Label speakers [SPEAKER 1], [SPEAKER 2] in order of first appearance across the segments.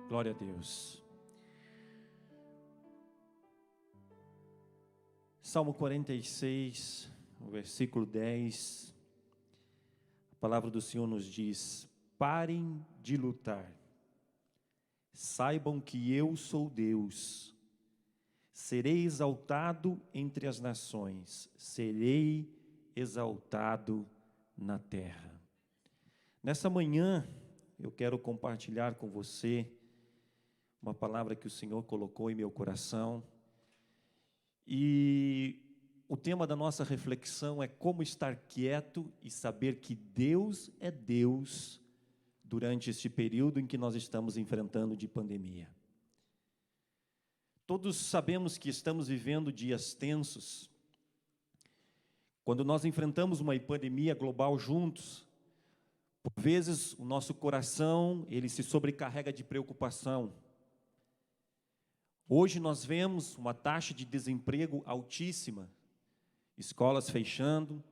[SPEAKER 1] Glória a Deus. Salmo 46, o versículo 10. A palavra do Senhor nos diz: parem de lutar. Saibam que eu sou Deus. Serei exaltado entre as nações. Serei exaltado na terra. Nessa manhã, eu quero compartilhar com você uma palavra que o Senhor colocou em meu coração. E o tema da nossa reflexão é como estar quieto e saber que Deus é Deus durante este período em que nós estamos enfrentando de pandemia. Todos sabemos que estamos vivendo dias tensos. Quando nós enfrentamos uma pandemia global juntos, por vezes o nosso coração, ele se sobrecarrega de preocupação. Hoje nós vemos uma taxa de desemprego altíssima, escolas fechando,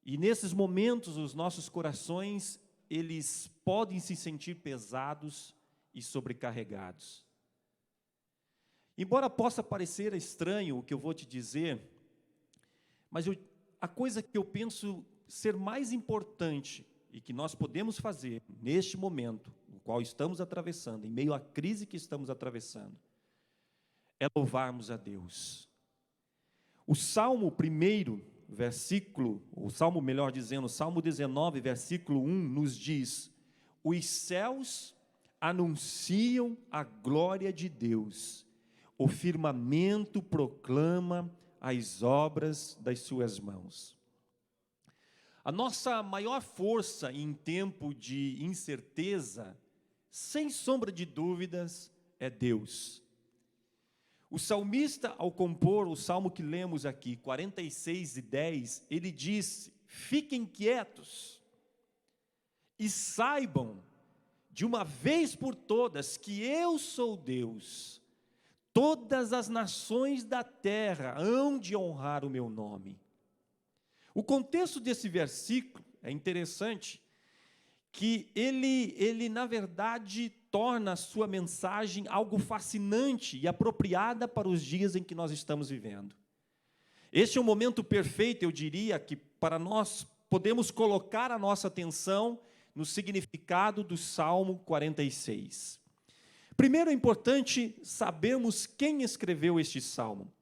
[SPEAKER 1] e nesses momentos os nossos corações, eles podem se sentir pesados e sobrecarregados. Embora possa parecer estranho o que eu vou te dizer, mas a coisa que eu penso ser mais importante e que nós podemos fazer neste momento, no qual estamos atravessando, em meio à crise que estamos atravessando, é louvarmos a Deus. O Salmo 1, o Salmo 19, versículo 1, nos diz: os céus anunciam a glória de Deus, o firmamento proclama as obras das suas mãos. A nossa maior força em tempo de incerteza, sem sombra de dúvidas, é Deus. O salmista, ao compor o salmo que lemos aqui, 46:10, ele disse: fiquem quietos e saibam de uma vez por todas que eu sou Deus. Todas as nações da terra hão de honrar o meu nome. O contexto desse versículo é interessante, que ele na verdade torna a sua mensagem algo fascinante e apropriada para os dias em que nós estamos vivendo. Este é o momento perfeito, eu diria, que para nós podemos colocar a nossa atenção no significado do Salmo 46. Primeiro é importante sabermos quem escreveu este salmo.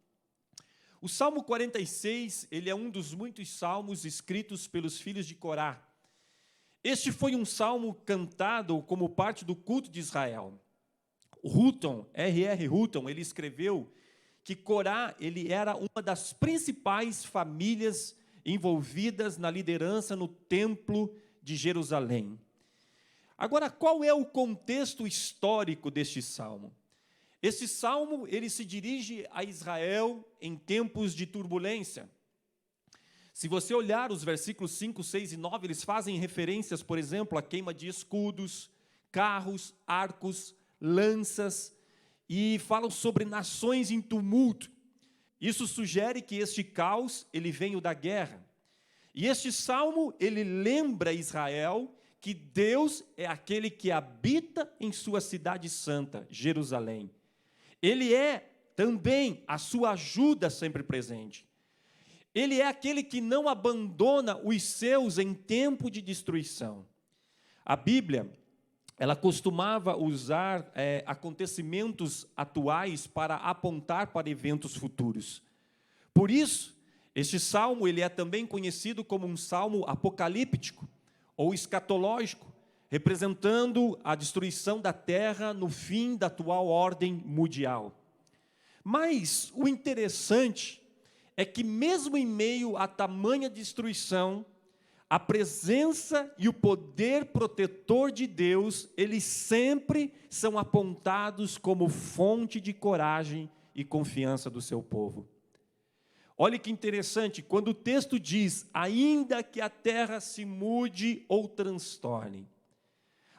[SPEAKER 1] O Salmo 46, ele é um dos muitos salmos escritos pelos filhos de Corá. Este foi um salmo cantado como parte do culto de Israel. Houghton, R.R. Houghton, ele escreveu que Corá, ele era uma das principais famílias envolvidas na liderança no templo de Jerusalém. Agora, qual é o contexto histórico deste salmo? Este salmo, ele se dirige a Israel em tempos de turbulência. Se você olhar os versículos 5, 6 e 9, eles fazem referências, por exemplo, à queima de escudos, carros, arcos, lanças, e falam sobre nações em tumulto. Isso sugere que este caos, ele veio da guerra. E este salmo, ele lembra Israel que Deus é aquele que habita em sua cidade santa, Jerusalém. Ele é também a sua ajuda sempre presente. Ele é aquele que não abandona os seus em tempo de destruição. A Bíblia, ela costumava usar acontecimentos atuais para apontar para eventos futuros. Por isso, este salmo ele é também conhecido como um salmo apocalíptico ou escatológico, representando a destruição da terra no fim da atual ordem mundial. Mas o interessante é que mesmo em meio a tamanha destruição, a presença e o poder protetor de Deus, eles sempre são apontados como fonte de coragem e confiança do seu povo. Olha que interessante, quando o texto diz, ainda que a terra se mude ou transtorne,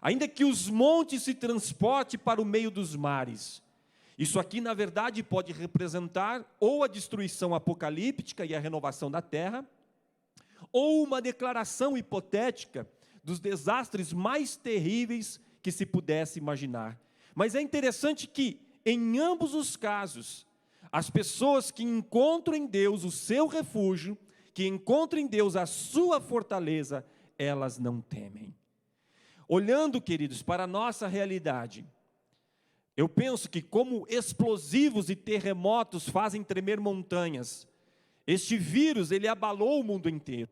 [SPEAKER 1] ainda que os montes se transportem para o meio dos mares, isso aqui, na verdade, pode representar ou a destruição apocalíptica e a renovação da terra, ou uma declaração hipotética dos desastres mais terríveis que se pudesse imaginar. Mas é interessante que, em ambos os casos, as pessoas que encontram em Deus o seu refúgio, que encontram em Deus a sua fortaleza, elas não temem. Olhando, queridos, para a nossa realidade, eu penso que como explosivos e terremotos fazem tremer montanhas, este vírus, ele abalou o mundo inteiro.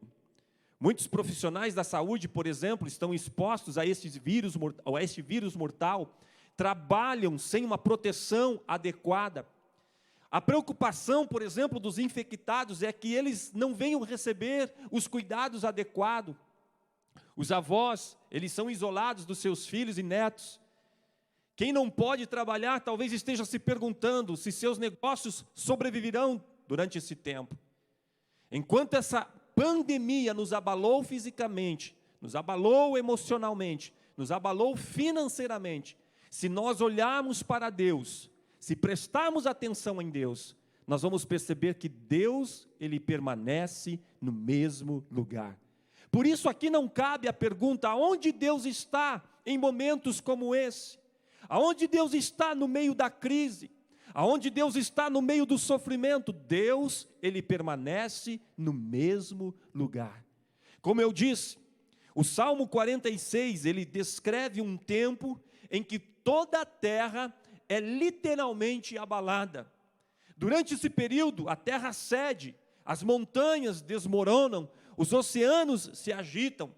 [SPEAKER 1] Muitos profissionais da saúde, por exemplo, estão expostos a este vírus mortal, trabalham sem uma proteção adequada. A preocupação, por exemplo, dos infectados é que eles não venham receber os cuidados adequados. Os avós, eles são isolados dos seus filhos e netos. Quem não pode trabalhar, talvez esteja se perguntando se seus negócios sobreviverão durante esse tempo. Enquanto essa pandemia nos abalou fisicamente, nos abalou emocionalmente, nos abalou financeiramente, se nós olharmos para Deus, se prestarmos atenção em Deus, nós vamos perceber que Deus, Ele permanece no mesmo lugar. Por isso aqui não cabe a pergunta, aonde Deus está em momentos como esse? Aonde Deus está no meio da crise? Aonde Deus está no meio do sofrimento? Deus, Ele permanece no mesmo lugar. Como eu disse, o Salmo 46, ele descreve um tempo em que toda a terra é literalmente abalada. Durante esse período, a terra cede, as montanhas desmoronam, os oceanos se agitam.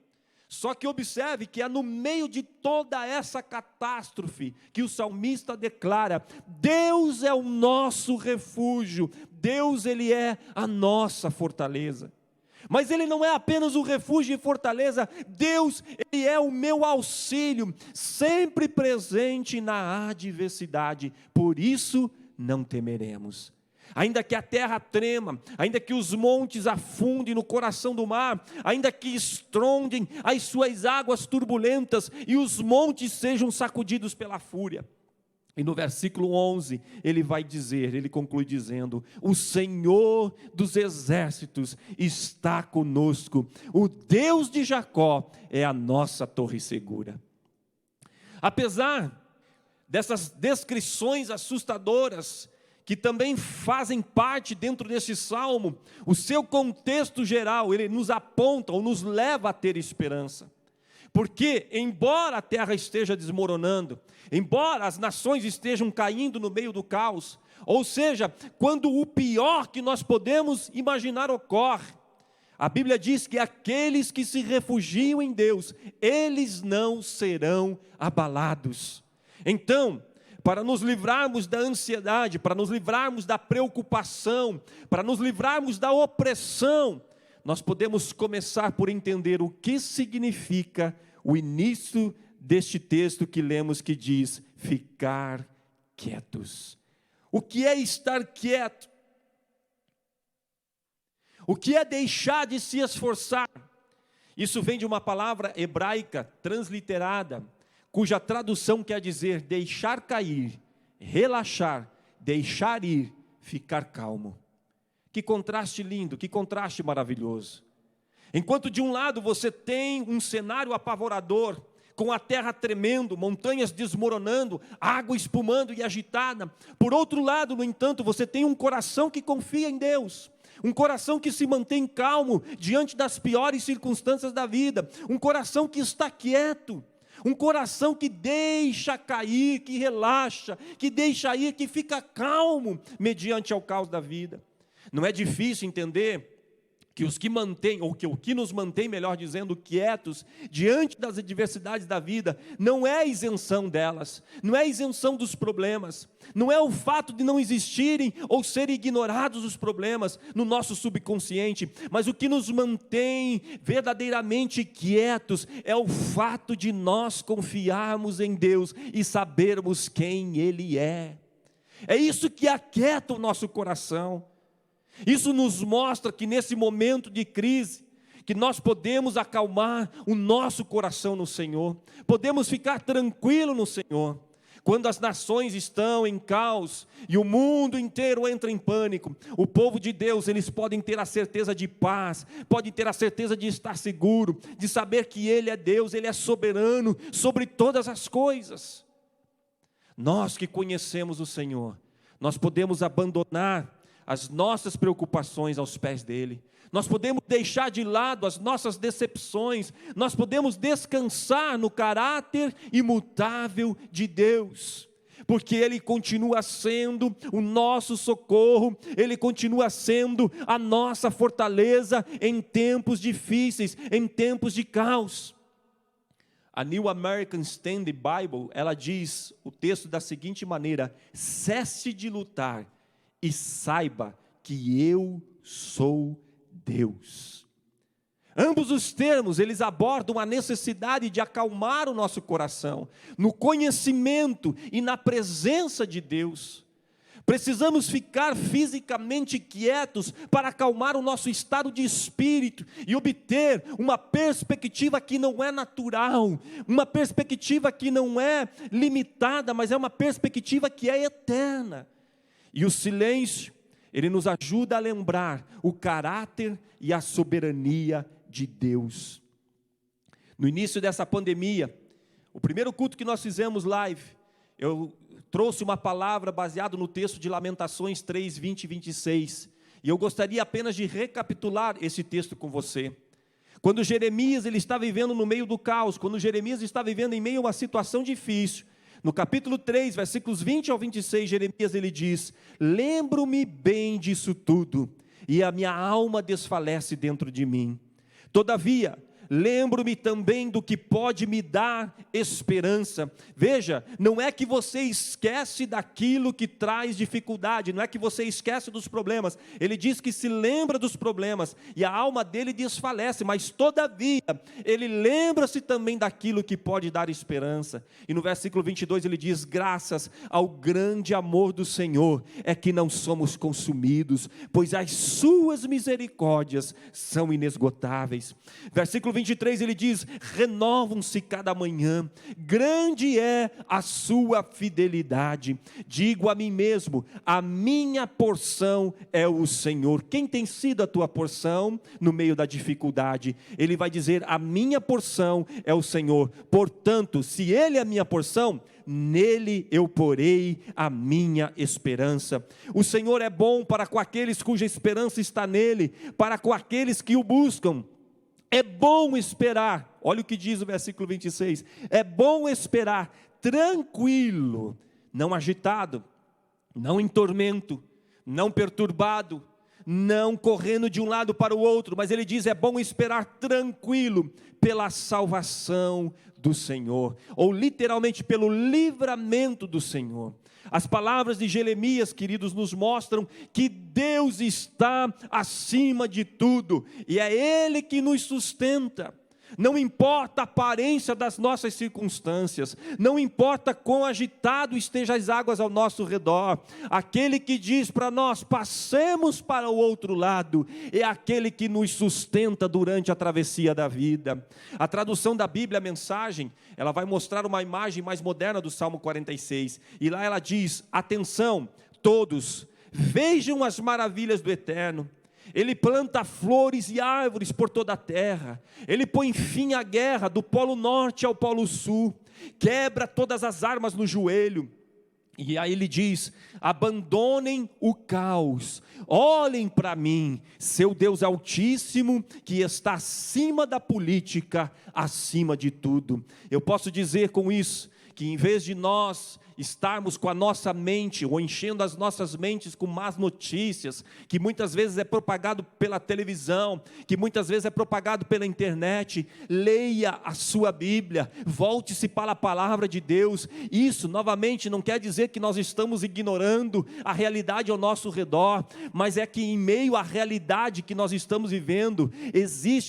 [SPEAKER 1] Só que observe que é no meio de toda essa catástrofe que o salmista declara: Deus é o nosso refúgio, Deus, Ele é a nossa fortaleza. Mas Ele não é apenas o refúgio e fortaleza, Deus, Ele é o meu auxílio, sempre presente na adversidade, por isso não temeremos. Ainda que a terra trema, ainda que os montes afundem no coração do mar, ainda que estrondem as suas águas turbulentas e os montes sejam sacudidos pela fúria. E no versículo 11, ele conclui dizendo: o Senhor dos exércitos está conosco, o Deus de Jacó é a nossa torre segura. Apesar dessas descrições assustadoras, que também fazem parte dentro desse salmo, o seu contexto geral, ele nos aponta ou nos leva a ter esperança. Porque, embora a terra esteja desmoronando, embora as nações estejam caindo no meio do caos, ou seja, quando o pior que nós podemos imaginar ocorre, a Bíblia diz que aqueles que se refugiam em Deus, eles não serão abalados. Então, para nos livrarmos da ansiedade, para nos livrarmos da preocupação, para nos livrarmos da opressão, nós podemos começar por entender o que significa o início deste texto que lemos, que diz: ficar quietos. O que é estar quieto? O que é deixar de se esforçar? Isso vem de uma palavra hebraica transliterada, cuja tradução quer dizer deixar cair, relaxar, deixar ir, ficar calmo. Que contraste lindo, que contraste maravilhoso. Enquanto de um lado você tem um cenário apavorador, com a terra tremendo, montanhas desmoronando, água espumando e agitada. Por outro lado, no entanto, você tem um coração que confia em Deus. Um coração que se mantém calmo diante das piores circunstâncias da vida. Um coração que está quieto. Um coração que deixa cair, que relaxa, que deixa ir, que fica calmo mediante ao caos da vida. Não é difícil entender que os que mantêm, ou que o que nos mantém, melhor dizendo, quietos, diante das adversidades da vida, não é a isenção delas, não é a isenção dos problemas, não é o fato de não existirem ou serem ignorados os problemas no nosso subconsciente, mas o que nos mantém verdadeiramente quietos é o fato de nós confiarmos em Deus e sabermos quem Ele é. É isso que aquieta o nosso coração. Isso nos mostra que nesse momento de crise, que nós podemos acalmar o nosso coração no Senhor, podemos ficar tranquilos no Senhor. Quando as nações estão em caos e o mundo inteiro entra em pânico, o povo de Deus, eles podem ter a certeza de paz, podem ter a certeza de estar seguro, de saber que Ele é Deus, Ele é soberano sobre todas as coisas. Nós que conhecemos o Senhor, nós podemos abandonar as nossas preocupações aos pés dele. Nós podemos deixar de lado as nossas decepções, nós podemos descansar no caráter imutável de Deus, porque Ele continua sendo o nosso socorro, Ele continua sendo a nossa fortaleza em tempos difíceis, em tempos de caos. A New American Standard Bible, ela diz o texto da seguinte maneira: cesse de lutar e saiba que eu sou Deus. Ambos os termos, eles abordam a necessidade de acalmar o nosso coração, no conhecimento e na presença de Deus. Precisamos ficar fisicamente quietos para acalmar o nosso estado de espírito e obter uma perspectiva que não é natural, uma perspectiva que não é limitada, mas é uma perspectiva que é eterna. E o silêncio, ele nos ajuda a lembrar o caráter e a soberania de Deus. No início dessa pandemia, o primeiro culto que nós fizemos live, eu trouxe uma palavra baseada no texto de Lamentações 3, 20 e 26. E eu gostaria apenas de recapitular esse texto com você. Quando Jeremias ele está vivendo no meio do caos, quando Jeremias está vivendo em meio a uma situação difícil, no capítulo 3, versículos 20 ao 26, Jeremias ele diz: lembro-me bem disso tudo, e a minha alma desfalece dentro de mim. Todavia, lembro-me também do que pode me dar esperança. Veja, não é que você esquece daquilo que traz dificuldade, não é que você esquece dos problemas. Ele diz que se lembra dos problemas e a alma dele desfalece, mas todavia, ele lembra-se também daquilo que pode dar esperança. E no versículo 22 ele diz: graças ao grande amor do Senhor é que não somos consumidos, pois as suas misericórdias são inesgotáveis. Versículo 23 ele diz: renovam-se cada manhã, grande é a sua fidelidade. Digo a mim mesmo: a minha porção é o Senhor. Quem tem sido a tua porção no meio da dificuldade? Ele vai dizer: a minha porção é o Senhor. Portanto, se Ele é a minha porção, nele eu porei a minha esperança. O Senhor é bom para com aqueles cuja esperança está nele, para com aqueles que o buscam. É bom esperar, olha o que diz o versículo 26, é bom esperar tranquilo, não agitado, não em tormento, não perturbado, não correndo de um lado para o outro, mas ele diz: é bom esperar tranquilo pela salvação do Senhor, ou literalmente pelo livramento do Senhor. As palavras de Jeremias, queridos, nos mostram que Deus está acima de tudo, e é Ele que nos sustenta. Não importa a aparência das nossas circunstâncias, não importa quão agitado estejam as águas ao nosso redor, aquele que diz para nós: passemos para o outro lado, é aquele que nos sustenta durante a travessia da vida. A tradução da Bíblia, a Mensagem, ela vai mostrar uma imagem mais moderna do Salmo 46, e lá ela diz: atenção, todos, vejam as maravilhas do Eterno. Ele planta flores e árvores por toda a terra. Ele põe fim à guerra do polo norte ao polo sul. Quebra todas as armas no joelho. E aí ele diz: abandonem o caos. Olhem para mim, seu Deus Altíssimo, que está acima da política, acima de tudo. Eu posso dizer com isso que em vez de nós estarmos com a nossa mente, ou enchendo as nossas mentes com más notícias, que muitas vezes é propagado pela televisão, que muitas vezes é propagado pela internet, leia a sua Bíblia, volte-se para a palavra de Deus. Isso novamente não quer dizer que nós estamos ignorando a realidade ao nosso redor, mas é que em meio à realidade que nós estamos vivendo,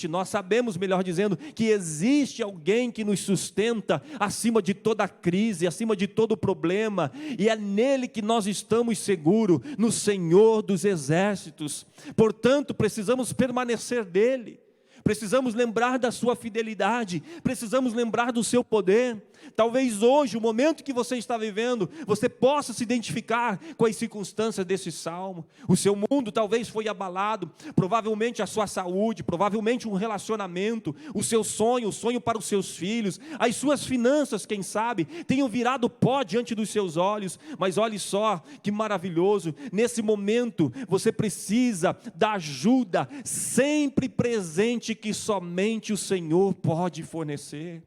[SPEAKER 1] nós sabemos, melhor dizendo, que existe alguém que nos sustenta acima de toda crise, acima de todo problema, e é nele que nós estamos seguros, no Senhor dos Exércitos. Portanto, precisamos permanecer nele, precisamos lembrar da sua fidelidade, precisamos lembrar do seu poder. Talvez hoje, o momento que você está vivendo, você possa se identificar com as circunstâncias desse salmo. O seu mundo talvez foi abalado, provavelmente a sua saúde, provavelmente um relacionamento, o seu sonho, o sonho para os seus filhos, as suas finanças, quem sabe, tenham virado pó diante dos seus olhos. Mas olhe só que maravilhoso, nesse momento você precisa da ajuda sempre presente que somente o Senhor pode fornecer.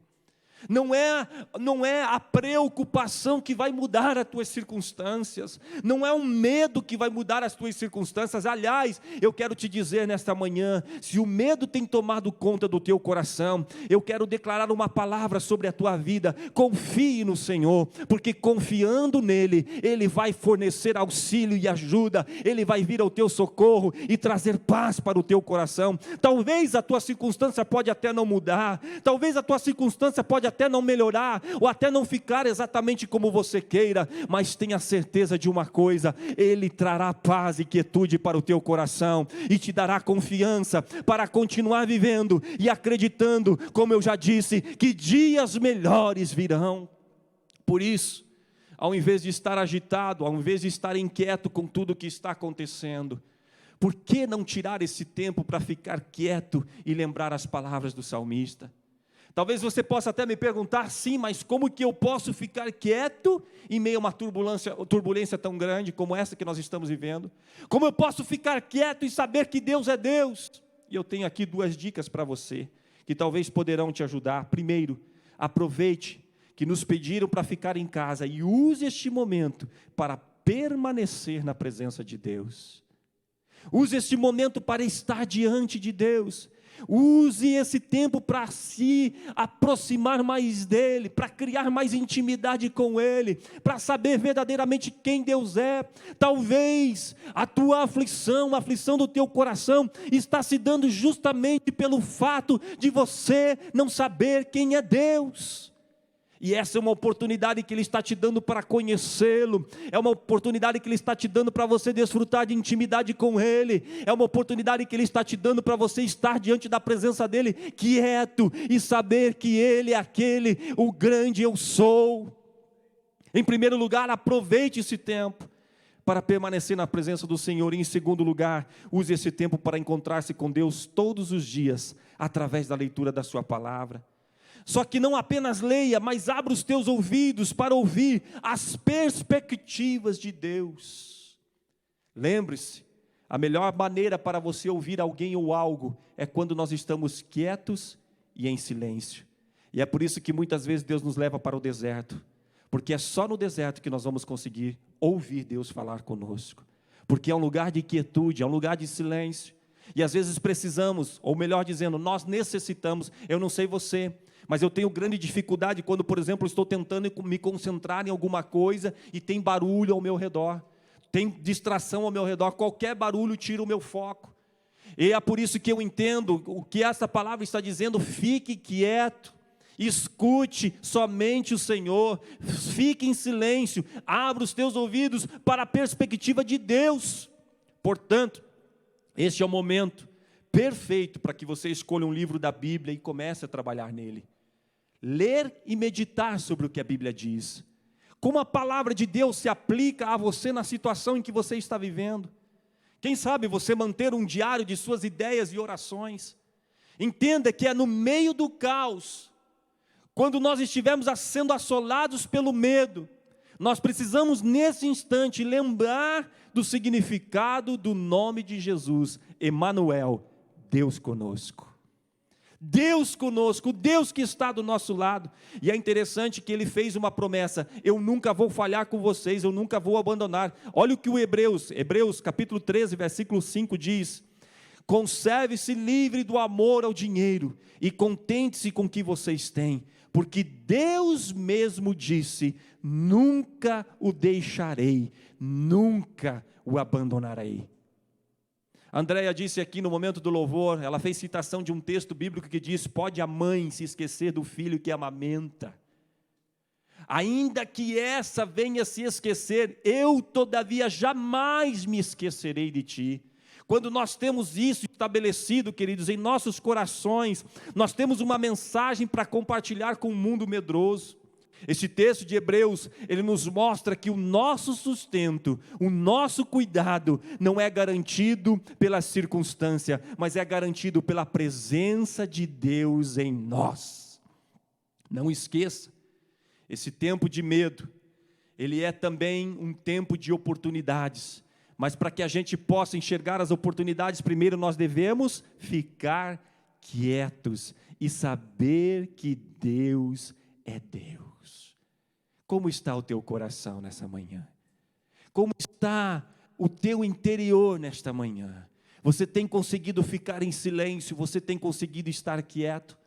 [SPEAKER 1] Não é a preocupação que vai mudar as tuas circunstâncias, não é um medo que vai mudar as tuas circunstâncias. Aliás, eu quero te dizer nesta manhã, se o medo tem tomado conta do teu coração, eu quero declarar uma palavra sobre a tua vida: confie no Senhor, porque confiando nele, Ele vai fornecer auxílio e ajuda, Ele vai vir ao teu socorro e trazer paz para o teu coração. Talvez a tua circunstância pode até não mudar, talvez a tua circunstância pode até não melhorar, ou até não ficar exatamente como você queira, mas tenha certeza de uma coisa: Ele trará paz e quietude para o teu coração, e te dará confiança para continuar vivendo e acreditando, como eu já disse, que dias melhores virão. Por isso, ao invés de estar agitado, ao invés de estar inquieto com tudo o que está acontecendo, por que não tirar esse tempo para ficar quieto e lembrar as palavras do salmista? Talvez você possa até me perguntar: sim, mas como que eu posso ficar quieto em meio a uma turbulência tão grande como essa que nós estamos vivendo? Como eu posso ficar quieto e saber que Deus é Deus? E eu tenho aqui 2 dicas para você, que talvez poderão te ajudar. Primeiro, aproveite que nos pediram para ficar em casa e use este momento para permanecer na presença de Deus. Use este momento para estar diante de Deus. Use esse tempo para se aproximar mais dEle, para criar mais intimidade com Ele, para saber verdadeiramente quem Deus é. Talvez a tua aflição, a aflição do teu coração, está se dando justamente pelo fato de você não saber quem é Deus. E essa é uma oportunidade que Ele está te dando para conhecê-lo, é uma oportunidade que Ele está te dando para você desfrutar de intimidade com Ele, é uma oportunidade que Ele está te dando para você estar diante da presença dEle, quieto, e saber que Ele é aquele, o grande eu sou. Em primeiro lugar, aproveite esse tempo para permanecer na presença do Senhor. E em segundo lugar, use esse tempo para encontrar-se com Deus todos os dias, através da leitura da sua palavra. Só que não apenas leia, mas abra os teus ouvidos para ouvir as perspectivas de Deus. Lembre-se, a melhor maneira para você ouvir alguém ou algo é quando nós estamos quietos e em silêncio. E é por isso que muitas vezes Deus nos leva para o deserto, porque é só no deserto que nós vamos conseguir ouvir Deus falar conosco, porque é um lugar de quietude, é um lugar de silêncio. E às vezes precisamos, ou melhor dizendo, nós necessitamos. Eu não sei você, mas eu tenho grande dificuldade quando, por exemplo, estou tentando me concentrar em alguma coisa e tem barulho ao meu redor, tem distração ao meu redor, qualquer barulho tira o meu foco. E é por isso que eu entendo o que essa palavra está dizendo: fique quieto, escute somente o Senhor, fique em silêncio, abra os teus ouvidos para a perspectiva de Deus. Portanto, este é o momento perfeito para que você escolha um livro da Bíblia e comece a trabalhar nele. Ler e meditar sobre o que a Bíblia diz. Como a palavra de Deus se aplica a você na situação em que você está vivendo. Quem sabe você manter um diário de suas ideias e orações. Entenda que é no meio do caos, quando nós estivermos sendo assolados pelo medo, nós precisamos nesse instante lembrar do significado do nome de Jesus, Emanuel, Deus conosco. Deus conosco, Deus que está do nosso lado. E é interessante que Ele fez uma promessa: eu nunca vou falhar com vocês, eu nunca vou abandonar. Olha o que o Hebreus capítulo 13, versículo 5 diz: conserve-se livre do amor ao dinheiro e contente-se com o que vocês têm, porque Deus mesmo disse: nunca o deixarei, nunca o abandonarei. Andréia disse aqui no momento do louvor, ela fez citação de um texto bíblico que diz: pode a mãe se esquecer do filho que amamenta, ainda que essa venha se esquecer, eu todavia jamais me esquecerei de ti. Quando nós temos isso estabelecido, queridos, em nossos corações, nós temos uma mensagem para compartilhar com o mundo medroso. Este texto de Hebreus, ele nos mostra que o nosso sustento, o nosso cuidado, não é garantido pela circunstância, mas é garantido pela presença de Deus em nós. Não esqueça, esse tempo de medo, ele é também um tempo de oportunidades, mas para que a gente possa enxergar as oportunidades, primeiro nós devemos ficar quietos e saber que Deus é Deus. Como está o teu coração nessa manhã? Como está o teu interior nesta manhã? Você tem conseguido ficar em silêncio? Você tem conseguido estar quieto?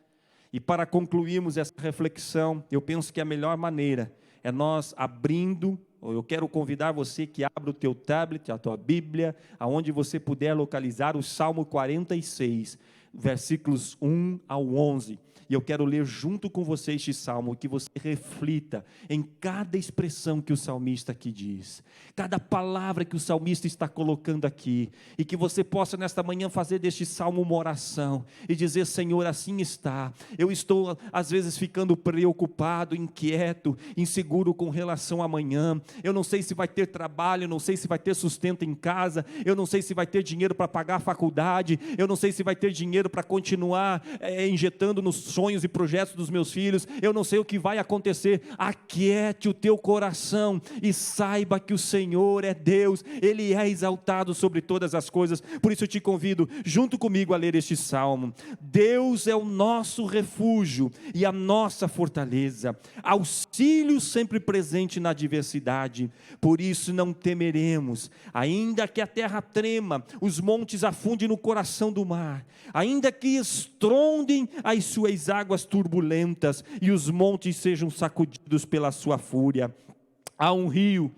[SPEAKER 1] E para concluirmos essa reflexão, eu penso que a melhor maneira é nós abrindo, ou eu quero convidar você que abra o teu tablet, a tua Bíblia, aonde você puder localizar o Salmo 46, versículos 1 ao 11. E eu quero ler junto com você este salmo, que você reflita em cada expressão que o salmista aqui diz, cada palavra que o salmista está colocando aqui, e que você possa nesta manhã fazer deste salmo uma oração, e dizer: Senhor, assim está, eu estou às vezes ficando preocupado, inquieto, inseguro com relação a amanhã, eu não sei se vai ter trabalho, eu não sei se vai ter sustento em casa, eu não sei se vai ter dinheiro para pagar a faculdade, eu não sei se vai ter dinheiro para continuar injetando nos sonhos e projetos dos meus filhos, eu não sei o que vai acontecer. Aquiete o teu coração e saiba que o Senhor é Deus, Ele é exaltado sobre todas as coisas. Por isso eu te convido, junto comigo, a ler este salmo. Deus é o nosso refúgio e a nossa fortaleza, auxílio sempre presente na adversidade, por isso não temeremos, ainda que a terra trema, os montes afundem no coração do mar, ainda que estrondem as suas águas turbulentas e os montes sejam sacudidos pela sua fúria. Há um rio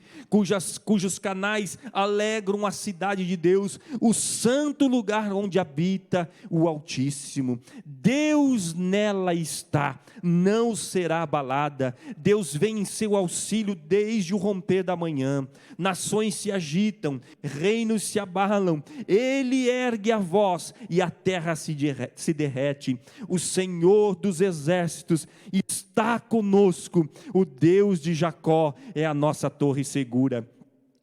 [SPEAKER 1] cujos canais alegram a cidade de Deus, o santo lugar onde habita o Altíssimo. Deus nela está, não será abalada. Deus vem em seu auxílio desde o romper da manhã. Nações se agitam, reinos se abalam. Ele ergue a voz e a terra se derrete. O Senhor dos exércitos está conosco. O Deus de Jacó é a nossa torre segura.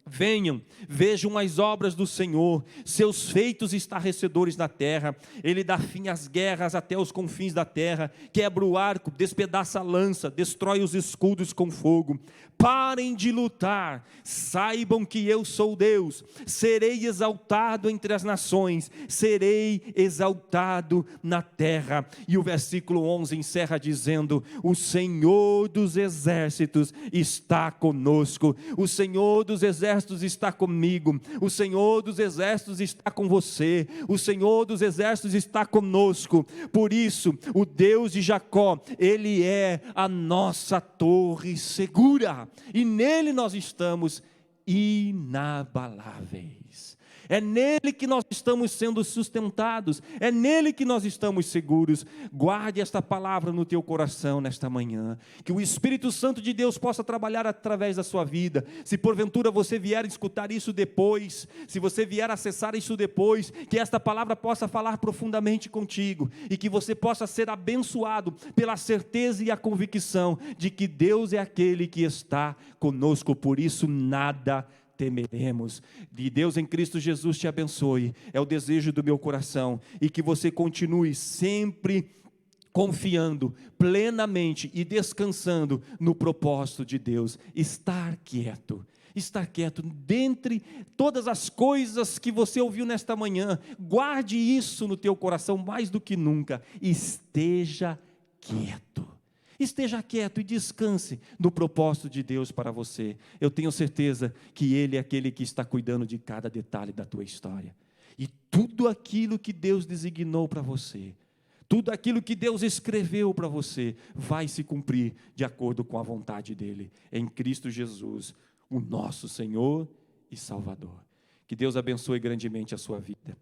[SPEAKER 1] Venham, vejam as obras do Senhor, seus feitos estarrecedores na terra. Ele dá fim às guerras até os confins da terra, quebra o arco, despedaça a lança, destrói os escudos com fogo. Parem de lutar, saibam que eu sou Deus, serei exaltado entre as nações, serei exaltado na terra. E o versículo 11 encerra dizendo: o Senhor dos exércitos está conosco, o Senhor dos exércitos está comigo, o Senhor dos exércitos está com você, o Senhor dos exércitos está conosco. Por isso, o Deus de Jacó, Ele é a nossa torre segura, e nele nós estamos inabaláveis. É nele que nós estamos sendo sustentados, é nele que nós estamos seguros. Guarde esta palavra no teu coração nesta manhã, que o Espírito Santo de Deus possa trabalhar através da sua vida. Se porventura você vier escutar isso depois, se você vier acessar isso depois, que esta palavra possa falar profundamente contigo, e que você possa ser abençoado pela certeza e a convicção de que Deus é aquele que está conosco, por isso nada temeremos. E Deus em Cristo Jesus te abençoe, é o desejo do meu coração, e que você continue sempre confiando plenamente e descansando no propósito de Deus. Estar quieto, dentre todas as coisas que você ouviu nesta manhã, guarde isso no teu coração mais do que nunca. Esteja quieto e descanse no propósito de Deus para você. Eu tenho certeza que Ele é aquele que está cuidando de cada detalhe da tua história, e tudo aquilo que Deus designou para você, tudo aquilo que Deus escreveu para você, vai se cumprir de acordo com a vontade dEle, em Cristo Jesus, o nosso Senhor e Salvador. Que Deus abençoe grandemente a sua vida.